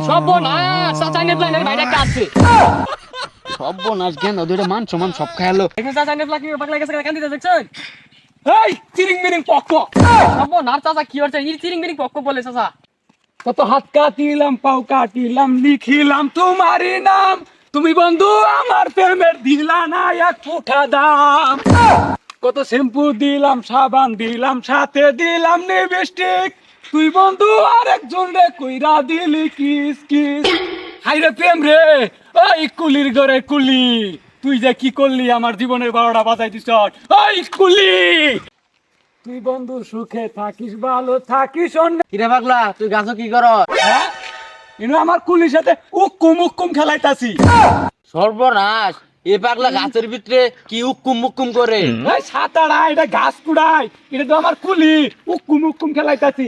সর্বনাশ চাচাইনে প্ল্যানের বাইরে একটা আছে সর্বনাশ জ্ঞান দুইটা মান সমান সব খায়ালো। দেখেন চাচাইনে প্ল্যান কি পাগলা গেছে কান্দিতে দেখছেন এই চিরিং মিরিং পক পক সর্বনাশ চাচা কি হচ্ছে এই চিরিং মিরিং পক্ক বলে চাচা কত হাত কাটিলাম পাও কাটিলাম লিখিলাম তোমারই নাম তুমি বন্ধু আমার প্রেমের দিলা না এক ফুটা দাম কত শ্যাম্পু দিলাম সাবান দিলাম সাথে দিলাম লিপস্টিক তুই বন্ধু আরেকজন রে কইরা দিলি কিস কিস হাইরে প্রেম রে ওই কুলির ঘরে কুলি তুই যে কি করলি আমার জীবনের 12টা বাজাই দিছ ওই কুলি তুই বন্ধু সুখে থাকিস ভালো থাকিস কিরে পাগলা তুই গাছ কি কর? হ্যাঁ ইনো আমার কুলির সাথে উক্কুম উক্কুম খেলাইতাছি সর্বনাশ এ পাগলা গাছের ভিতরে কি উক্কুম মুক্কুম করে? এই সাতাড়া এটা ঘাস কুড়াই এটা তো আমার কুলি উক্কুম উক্কুম খেলাইতাছি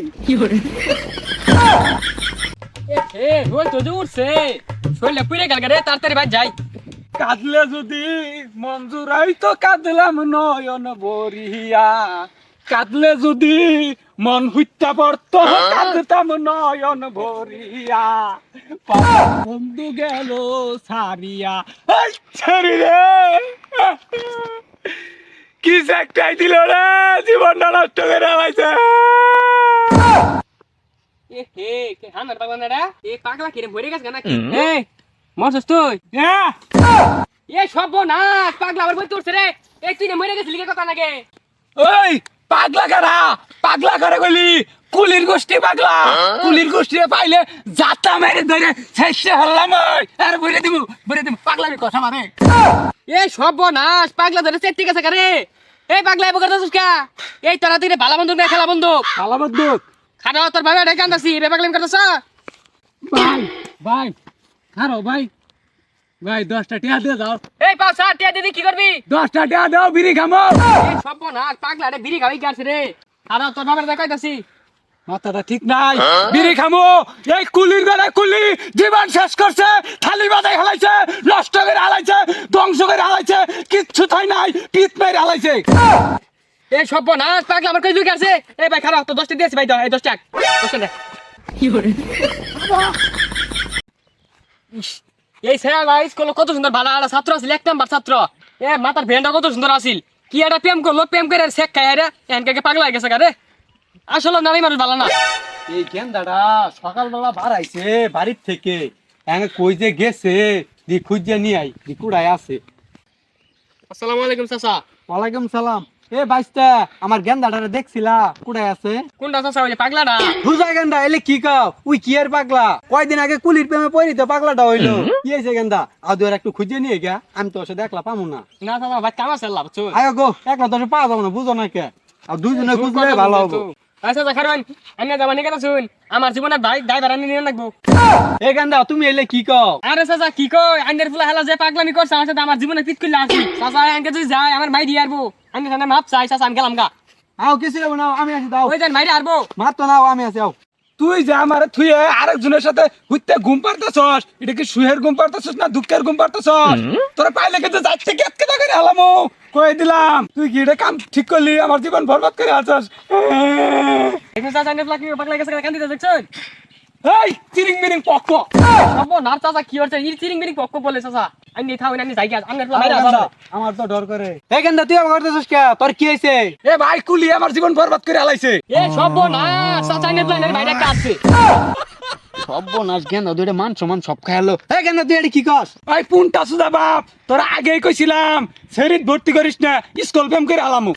এ ওই তো উঠছে শরীরে পুড়ে গেল রে তাড়াতাড়ি ভাই যাই কাঁদলে যদি মঞ্জুরাই তো কাঁদলাম নয়ন বরিয়া কাঁদলে যদি মন হুইত্যা পড়ত কাঁদতাম নয়ন ভরিয়া বন্ধু গেল সারিয়া এই ছেড়ি রে কি একটাই দিল রে জীবনটা নষ্ট করে আলাইছে এ হে কে হানার পাগলা না রে এ পাগলা কিরে মরে গেছে নাকি এ মরছস তুই হ্যাঁ এ সর্বনাশ পাগলা আবার বই তুলছে রে এ তুই না মরে গেছিলি কে কথা নাকি ওই পাগলা করে গলি কুলির গোষ্ঠী পাগলা কুলির গোষ্ঠী পাইলে জাতা মেরে ধরে শেষে হল্লাম আর বলে দিব পাগলার কথা মারে এ সর্বনাশ পাগলা ধরে সেট ঠিক আছে কারে এই পাগলা এবার করতেছিস কা এই তোরা তুই ভালো বন্ধু না খেলা বন্ধু ভালো বন্দুক খানা তোর ভাবে ডেকে আনতাছি রে পাগলা করতেছ ভাই খারো ভাই 10টা টিয়া দিয়ে দাও এই পাঁচ হাত টিয়া দিদি কি করবি 10টা টিয়া দাও বিড়ি খামো এই সর্বনাশ পাগলা রে বিড়ি খাওয়াই গেছে রে খানা তোর ভাবে দেখাইতাছি মাথাটা ঠিক নাই বিড়ি খামো এই কুলির বেলা কুলি জীবন শেষ করছে থালি বাজাই হালাইছে নষ্ট করে হালাইছে ধ্বংস করে হালাইছে কিচ্ছু থাই নাই পিট মেরে হালাইছে এই সর্বনাশ পাগলা আমার কই দুই গেছে এই ভাই খারাপ তো 10টা দিয়েছি ভাই দাও এই 10টা 10টা কি করে এই স্যার স্কুলে কত সুন্দর ভালো একটা ছাত্র আছিল 1 নাম্বার ছাত্র এ মাথার ভেন্ডা কত সুন্দর আছিল কি একটা প্রেম করলো প্রেম করে শেখ খাই রে এনকে পাগলা হয়ে গেছে রে আসলে নারী মানুষ ভালো না এই গেন্দাটা সকালবেলা বাড়াইছে বাড়ির থেকে কই যে গেছে দি খুঁজে নিয়ে আই দি কুড়াই আছে আসসালামু আলাইকুম চাচা ওয়ালাইকুম সালাম এ বাইস্তা আমার গেন্দাটারে দেখছিলা কুড়াই আছে কোনটা চাচা ওই পাগলা না বুঝা গেন্দা এলে কি কাও উই কি এর পাগলা কয়দিন আগে কুলির প্রেমে পড়িতে পাগলাটা হইলো কি হইছে গেন্দা আদু একটু খুঁজে নিয়ে গিয়া আমি তো ওসে দেখলা পামু না না চাচা ভাই কাম আছে লাভ চল আয় গো একলা তো পাওয়া যাবো না বুঝো না কে আর দুইজনে খুঁজলে ভালো হবো আচ্ছা চাচা খারন আমি জামানি কথা শুন আমার জীবনের ভাই ড্রাইভার আনি নিয়ে রাখবো এ গেন্দা তুমি এলে কি কও আরে চাচা কি কই আন্ডার ফুলা হেলা যে পাগলামি করছ আমার সাথে আমার জীবনে পিট করলে আসি চাচা আনকে যদি যায় আমার মাই দিয়ে আরবো আমি সামনে মাপ চাই চাচা আমি গেলাম গা আও কিছু হবো না আমি আছি দাও ওই যান মাইরে আরবো মার তো নাও আমি আছি আও তুই যে আমার থুয়ে আরেকজনের সাথে হুইতে ঘুম পারতেছস এটা কি সুহের ঘুম পারতেছস না দুঃখের ঘুম পারতেছস তোরা পাইলে কিন্তু যাচ্ছে কেটকে করে হালামো কই দিলাম তুই কি এটা কাম ঠিক করলি আমার জীবন বরবাদ করে আছস এখন চাচা আন্ডার ফুলা কি পাগলা গেছে কান্দিতে দেখছেন এই চিরিং মিরিং পক পক সব না চাচা কি হচ্ছে এই চিরিং মিরিং পক্ক বলে চাচা আমি থাও আমি যাই গা আন্ডার ফুলা মাইরে আরবো আমার তো ডর করে এই গেন্দা তুই আমার করতেছস কে তোর কি হইছে এ ভাই কুলি আমার জীবন বরবাদ করে হালাইছে এ সব না চাচা আন্ডার ফুলা বাইরে একটা আছে সর্বনাশ জ্ঞান দুইটা মান সমান সব খায়ালো। এই গেন্দা তুই এটা কি কস ভাই পুনটা সুদা বাপ তোরা আগেই কইছিলাম শরীর ভর্তি করিস না স্কুল প্রেম করে হালামু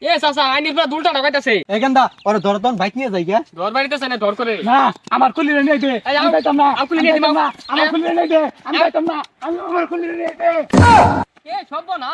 এ চাচা আন্ডার ফুলা দুলটা ঢাকাইতাছে এই গেন্দা ওরে ধরতন বাইক নিয়ে যাই গে ঘর বাড়িতেছে না ধর করে না আমার কুলিরে নিয়ে দে এই আমি যাইতাম না আমি কুলিরে নিয়ে আমার কুলিরে নিয়ে দে আমি যাইতাম না আমি আমার কুলিরে নিয়ে দে এ সব না